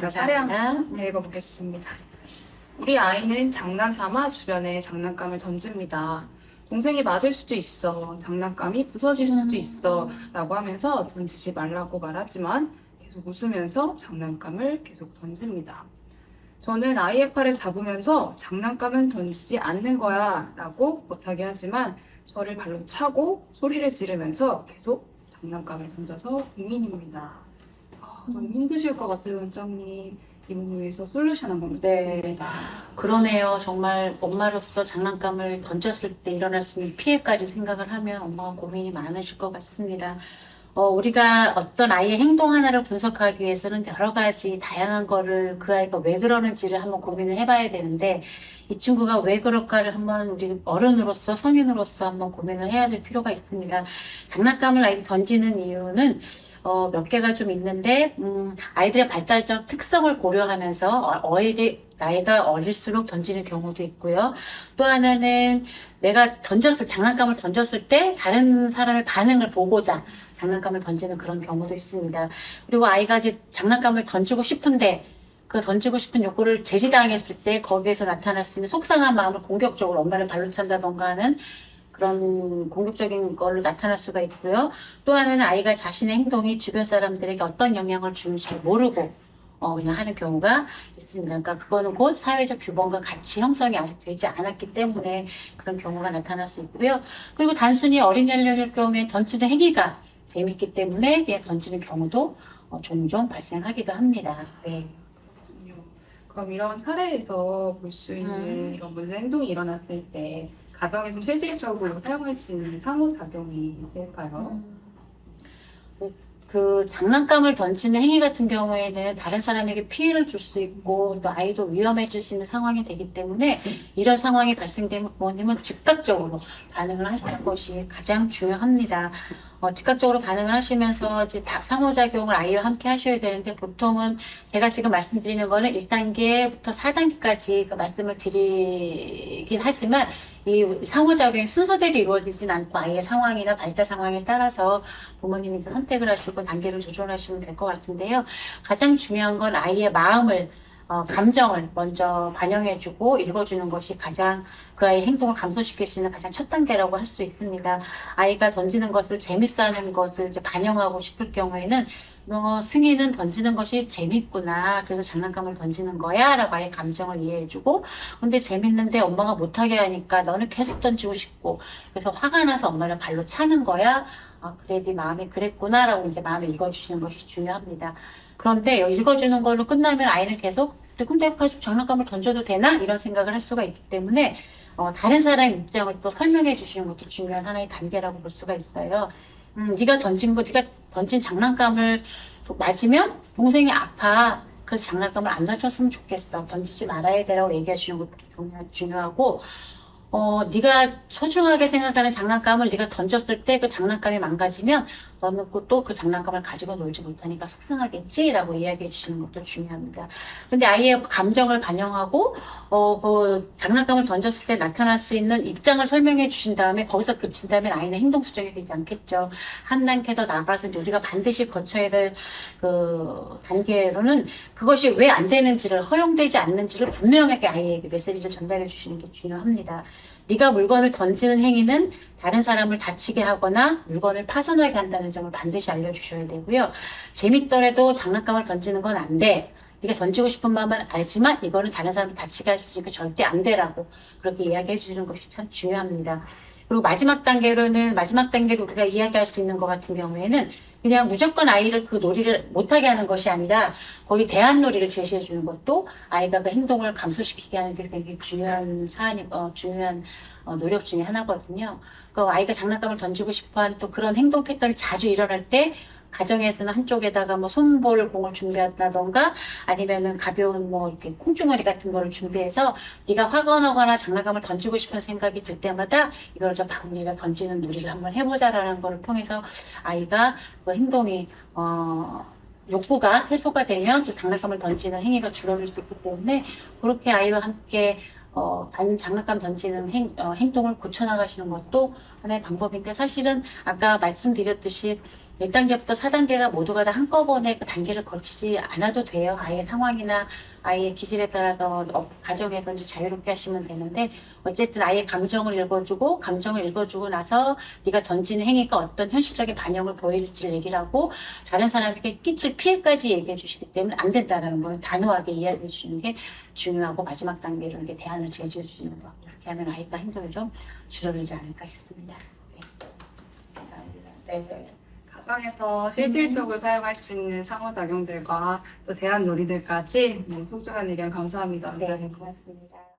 제가 사례 한번 읽어보겠습니다. 우리 아이는 장난삼아 주변에 장난감을 던집니다. 동생이 맞을 수도 있어. 장난감이 부서질 수도 있어. 라고 하면서 던지지 말라고 말하지만 계속 웃으면서 장난감을 계속 던집니다. 저는 아이의 팔을 잡으면서 장난감은 던지지 않는 거야 라고 못하게 하지만 저를 발로 차고 소리를 지르면서 계속 장난감을 던져서 고민입니다. 너무 힘드실 것 같아요, 원장님. 이 부분 위해서 솔루션 한번 부탁드립니다. 그러네요. 정말 엄마로서 장난감을 던졌을 때 일어날 수 있는 피해까지 생각을 하면 엄마가 고민이 많으실 것 같습니다. 우리가 어떤 아이의 행동 하나를 분석하기 위해서는 여러 가지 다양한 거를 그 아이가 왜 그러는지를 한번 고민을 해봐야 되는데 이 친구가 왜 그럴까를 한번 우리 어른으로서 성인으로서 한번 고민을 해야 될 필요가 있습니다. 장난감을 아이들이 던지는 이유는 몇 개가 좀 있는데, 아이들의 발달적 특성을 고려하면서 나이가 어릴수록 던지는 경우도 있고요. 또 하나는 내가 장난감을 던졌을 때 다른 사람의 반응을 보고자 장난감을 던지는 그런 경우도 있습니다. 그리고 아이가 이제 장난감을 던지고 싶은데, 그 던지고 싶은 욕구를 제지당했을 때 거기에서 나타날 수 있는 속상한 마음을 공격적으로 엄마를 발로 찬다던가 하는 그런 공격적인 걸로 나타날 수가 있고요. 또 하나는 아이가 자신의 행동이 주변 사람들에게 어떤 영향을 주는지 잘 모르고 그냥 하는 경우가 있습니다. 그러니까 그거는 곧 사회적 규범과 가치 형성이 아직 되지 않았기 때문에 그런 경우가 나타날 수 있고요. 그리고 단순히 어린 연령일 경우에 던지는 행위가 재밌기 때문에 그냥 던지는 경우도 종종 발생하기도 합니다. 네. 그럼 이런 사례에서 볼 수 있는 이런 문제 행동이 일어났을 때 가정에서 실질적으로 사용할 수 있는 상호작용이 있을까요? 그 장난감을 던지는 행위 같은 경우에는 다른 사람에게 피해를 줄 수 있고 또 아이도 위험해질 수 있는 상황이 되기 때문에 이런 상황이 발생되면 부모님은 즉각적으로 반응을 하시는 것이 가장 중요합니다. 즉각적으로 반응을 하시면서 이제 상호작용을 아이와 함께 하셔야 되는데 보통은 제가 지금 말씀드리는 거는 1단계부터 4단계까지 그 말씀을 드리긴 하지만 이 상호작용이 순서대로 이루어지진 않고 아이의 상황이나 발달 상황에 따라서 부모님이 이제 선택을 하시고 단계를 조절하시면 될 것 같은데요. 가장 중요한 건 아이의 마음을 감정을 먼저 반영해주고 읽어주는 것이 가장 그 아이의 행동을 감소시킬 수 있는 가장 첫 단계라고 할 수 있습니다. 아이가 던지는 것을 재밌어하는 것을 이제 반영하고 싶을 경우에는 승희는 던지는 것이 재밌구나. 그래서 장난감을 던지는 거야. 라고 아이의 감정을 이해해주고 근데 재밌는데 엄마가 못하게 하니까 너는 계속 던지고 싶고 그래서 화가 나서 엄마를 발로 차는 거야. 그래 네 마음이 그랬구나. 라고 이제 마음을 읽어주시는 것이 중요합니다. 그런데 읽어주는 걸로 끝나면 아이는 계속 근데 계속 장난감을 던져도 되나? 이런 생각을 할 수가 있기 때문에 다른 사람의 입장을 또 설명해 주시는 것도 중요한 하나의 단계라고 볼 수가 있어요. 네가 던진 장난감을 맞으면 동생이 아파. 그래서 장난감을 안 던졌으면 좋겠어. 던지지 말아야 되라고 얘기해 주는 것도 중요하고 네가 소중하게 생각하는 장난감을 네가 던졌을 때 그 장난감이 망가지면 너는 또 그 장난감을 가지고 놀지 못하니까 속상하겠지라고 이야기해 주시는 것도 중요합니다. 근데 아이의 감정을 반영하고 그 장난감을 던졌을 때 나타날 수 있는 입장을 설명해 주신 다음에 거기서 그친다면 아이는 행동 수정이 되지 않겠죠. 한 단계 더 나아가서 우리가 반드시 거쳐야 될 그 단계로는 그것이 왜 안 되는지를 허용되지 않는지를 분명하게 아이에게 메시지를 전달해 주시는 게 중요합니다. 네가 물건을 던지는 행위는 다른 사람을 다치게 하거나 물건을 파손하게 한다는 점을 반드시 알려주셔야 되고요. 재밌더라도 장난감을 던지는 건 안 돼. 네가 던지고 싶은 마음은 알지만 이거는 다른 사람을 다치게 할 수 있으니까 절대 안 되라고 그렇게 이야기해 주시는 것이 참 중요합니다. 그리고 마지막 단계로 우리가 이야기할 수 있는 것 같은 경우에는 그냥 무조건 아이를 그 놀이를 못하게 하는 것이 아니라 거기 대안 놀이를 제시해 주는 것도 아이가 그 행동을 감소시키게 하는 게 되게 중요한 중요한 노력 중에 하나거든요. 그 아이가 장난감을 던지고 싶어하는 또 그런 행동 패턴이 자주 일어날 때 가정에서는 한쪽에다가 뭐 손볼 공을 준비한다던가 아니면은 가벼운 뭐 이렇게 콩주머니 같은 거를 준비해서 네가 화가 나거나 장난감을 던지고 싶은 생각이 들 때마다 이걸 저 바구니에다 던지는 놀이를 한번 해보자라는 걸 통해서 아이가 그 행동이 욕구가 해소가 되면 또 장난감을 던지는 행위가 줄어들 수 있기 때문에 그렇게 아이와 함께 장난감 던지는 행동을 고쳐나가시는 것도 하나의 방법인데 사실은 아까 말씀드렸듯이 1단계부터 4단계가 모두가 다 한꺼번에 그 단계를 거치지 않아도 돼요. 아이의 상황이나 아이의 기질에 따라서 가정에서 이제 자유롭게 하시면 되는데, 어쨌든 아이의 감정을 읽어주고 나서 네가 던지는 행위가 어떤 현실적인 반영을 보일지를 얘기를 하고, 다른 사람에게 끼칠 피해까지 얘기해 주시기 때문에 안 된다는 걸 단호하게 이야기해 주시는 게 중요하고, 마지막 단계로 이렇게 대안을 제시해 주시는 거. 이렇게 하면 아이가 행동이 좀 줄어들지 않을까 싶습니다. 네. 감사합니다. 네. 가정에서 실질적으로 사용할 수 있는 상호작용들과 또 대안 놀이들까지 소중한 의견 감사합니다. 네, 고맙습니다.